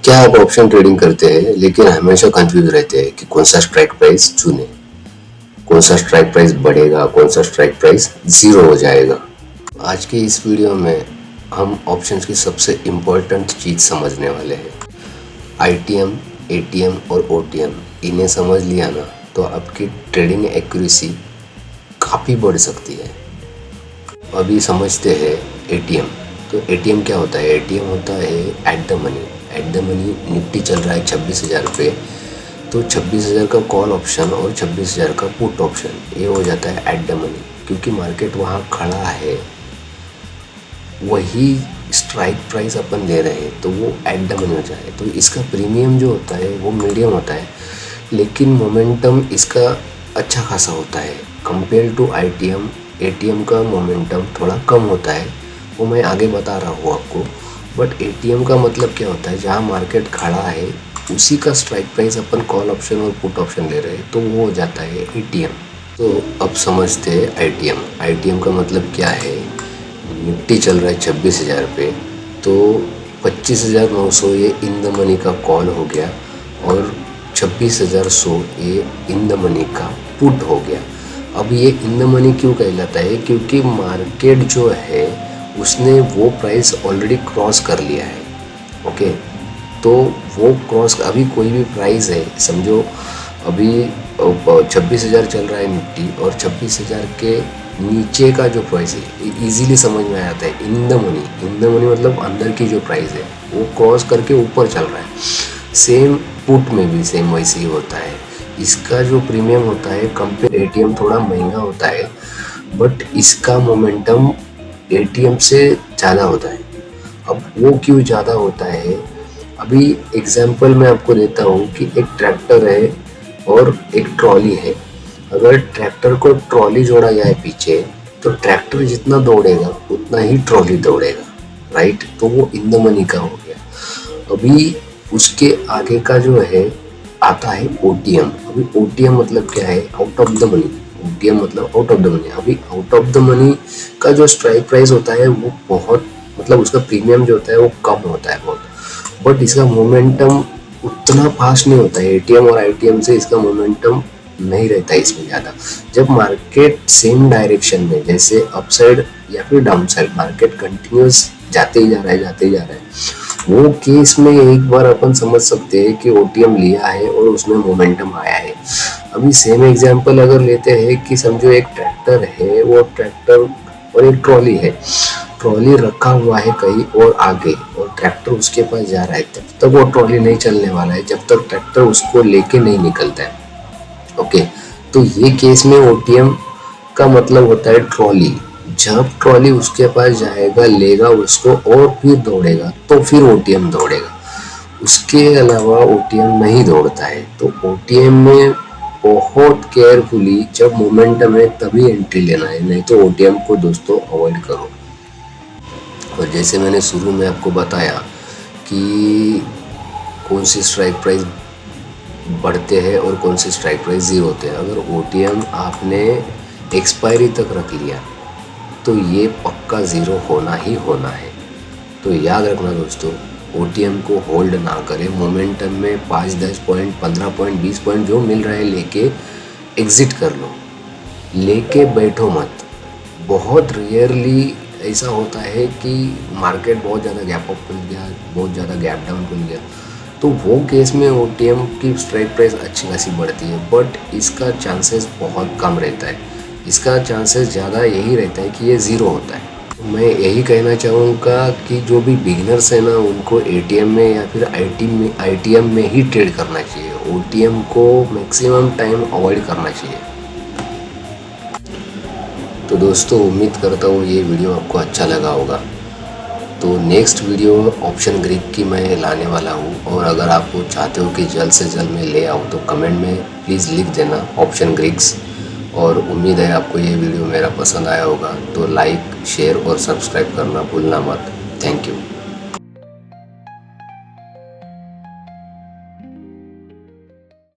क्या आप option trading करते हैं लेकिन हमेशा कंफ्यूज रहते हैं कि कौन सा स्ट्राइक प्राइस चुने, कौन सा स्ट्राइक प्राइस बढ़ेगा, कौन सा स्ट्राइक प्राइस जीरो हो जाएगा। आज के इस वीडियो में हम ऑप्शंस की सबसे इम्पोर्टेंट चीज़ समझने वाले हैं। आईटीएम, एटीएम और ओटीएम, इन्हें समझ लिया ना तो आपकी ट्रेडिंग एक्यूरेसी काफ़ी बढ़ सकती है। अभी समझते हैं एटीएम। तो एटीएम क्या होता है? एटीएम होता है at the money. At the money Nifty चल रहा है 26,000 पे, तो 26,000 का कॉल ऑप्शन और 26,000 का पुट ऑप्शन ये हो जाता है एट द मनी, क्योंकि मार्केट वहाँ खड़ा है, वही स्ट्राइक प्राइस अपन ले रहे हैं तो वो एट द मनी हो जाए। तो इसका प्रीमियम जो होता है वो मीडियम होता है, लेकिन मोमेंटम इसका अच्छा खासा होता है कंपेयर टू आईटीएम। एटीएम का मोमेंटम थोड़ा कम होता है, वो मैं आगे बता रहा हूँ आपको। बट एटीएम का मतलब क्या होता है? जहाँ मार्केट खड़ा है उसी का स्ट्राइक प्राइस अपन कॉल ऑप्शन और पुट ऑप्शन ले रहे हैं, तो वो हो जाता है एटीएम। तो अब समझते हैं आईटीएम। आईटीएम का मतलब क्या है? निफ्टी चल रहा है 26,000 पे, तो 25,900 ये इन द मनी का कॉल हो गया और 26,100 ये इन द मनी का पुट हो गया। अब ये इन द मनी क्यों कहलाता है? क्योंकि मार्केट जो है उसने वो प्राइस ऑलरेडी क्रॉस कर लिया है। ओके, तो वो क्रॉस, अभी कोई भी प्राइस है, समझो अभी 26,000 चल रहा है निफ्टी और 26,000 के नीचे का जो प्राइस है इजीली समझ में आ जाता है in the money. In the money मतलब अंदर की जो प्राइस है वो क्रॉस करके ऊपर चल रहा है। सेम पुट में भी सेम वैसे ही होता है। इसका जो प्रीमियम होता है कंपेयर एटीएम थोड़ा महंगा होता है, बट इसका मोमेंटम एटीएम से ज़्यादा होता है। अब वो क्यों ज़्यादा होता है? अभी एग्जांपल मैं आपको देता हूँ कि एक ट्रैक्टर है और एक ट्रॉली है। अगर ट्रैक्टर को ट्रॉली जोड़ा जाए पीछे, तो ट्रैक्टर जितना दौड़ेगा उतना ही ट्रॉली दौड़ेगा, राइट? तो वो इन द मनी का हो गया। अभी उसके आगे का जो है आता है ओटीएम। अभी ओटीएम मतलब क्या है? Out of the money. OTM मतलब आउट ऑफ द मनी। अभी आउट ऑफ द मनी का जो स्ट्राइक प्राइस होता है वो बहुत, मतलब उसका प्रीमियम जो होता है वो कम होता है बहुत, बट इसका मोमेंटम उतना फास्ट नहीं होता है। एटीएम और आईटीएम से इसका मोमेंटम नहीं रहता है इसमें ज़्यादा। जब मार्केट सेम डायरेक्शन में, जैसे अपसाइड या फिर डाउन साइड, मार्केट कंटिन्यूस जाते ही जा रहा है, जाते ही जा रहा है, वो केस में एक बार अपन समझ सकते हैं कि ओटीएम लिया है और उसमें मोमेंटम आया है। अभी सेम एग्जांपल अगर लेते हैं कि समझो एक ट्रैक्टर है, वो ट्रैक्टर और एक ट्रॉली है। ट्रॉली रखा हुआ है कहीं और आगे और ट्रैक्टर उसके पास जा रहा है, तब तक वो ट्रॉली नहीं चलने वाला है जब तक ट्रैक्टर उसको लेके नहीं निकलता है। ओके, तो ये केस में ओटीएम का मतलब होता है ट्रॉली। जब ट्रॉली उसके पास जाएगा, लेगा उसको और फिर दौड़ेगा, तो फिर ओटीएम दौड़ेगा। उसके अलावा ओटीएम नहीं दौड़ता है। तो ओटीएम में बहुत केयरफुली जब मोमेंटम है तभी एंट्री लेना है, नहीं तो ओटीएम को दोस्तों अवॉइड करो। और जैसे मैंने शुरू में आपको बताया कि कौन सी स्ट्राइक प्राइस बढ़ते हैं और कौन सी स्ट्राइक प्राइस ज़ीरो होते हैं। अगर ओटीएम आपने एक्सपायरी तक रख लिया तो ये पक्का ज़ीरो होना ही होना है। तो याद रखना दोस्तों, ओटीएम को होल्ड ना करें। मोमेंटम में 5, 10 पॉइंट, 15 पॉइंट, 20 पॉइंट जो मिल रहा है लेके एग्ज़िट कर लो, लेके बैठो मत। बहुत रेयरली ऐसा होता है कि मार्केट बहुत ज़्यादा गैप अप खुल गया, बहुत ज़्यादा गैप डाउन खुल गया, तो वो केस में ओटीएम की स्ट्राइक प्राइस अच्छी खासी बढ़ती है, बट इसका चांसेस बहुत कम रहता है। इसका चांसेस ज़्यादा यही रहता है कि ये ज़ीरो होता है। मैं यही कहना चाहूँगा कि जो भी बिगिनर्स है ना, उनको एटीएम में या फिर आईटीएम में ही ट्रेड करना चाहिए। ओटीएम को मैक्सिमम टाइम अवॉइड करना चाहिए। तो दोस्तों, उम्मीद करता हूँ ये वीडियो आपको अच्छा लगा होगा। तो नेक्स्ट वीडियो ऑप्शन ग्रीक की मैं लाने वाला हूँ, और अगर आप वो चाहते हो कि जल्द से जल्द मैं ले आऊँ तो कमेंट में प्लीज़ लिख देना ऑप्शन ग्रीक्स। और उम्मीद है आपको ये वीडियो मेरा पसंद आया होगा, तो लाइक, शेयर और सब्सक्राइब करना भूलना मत। Thank you.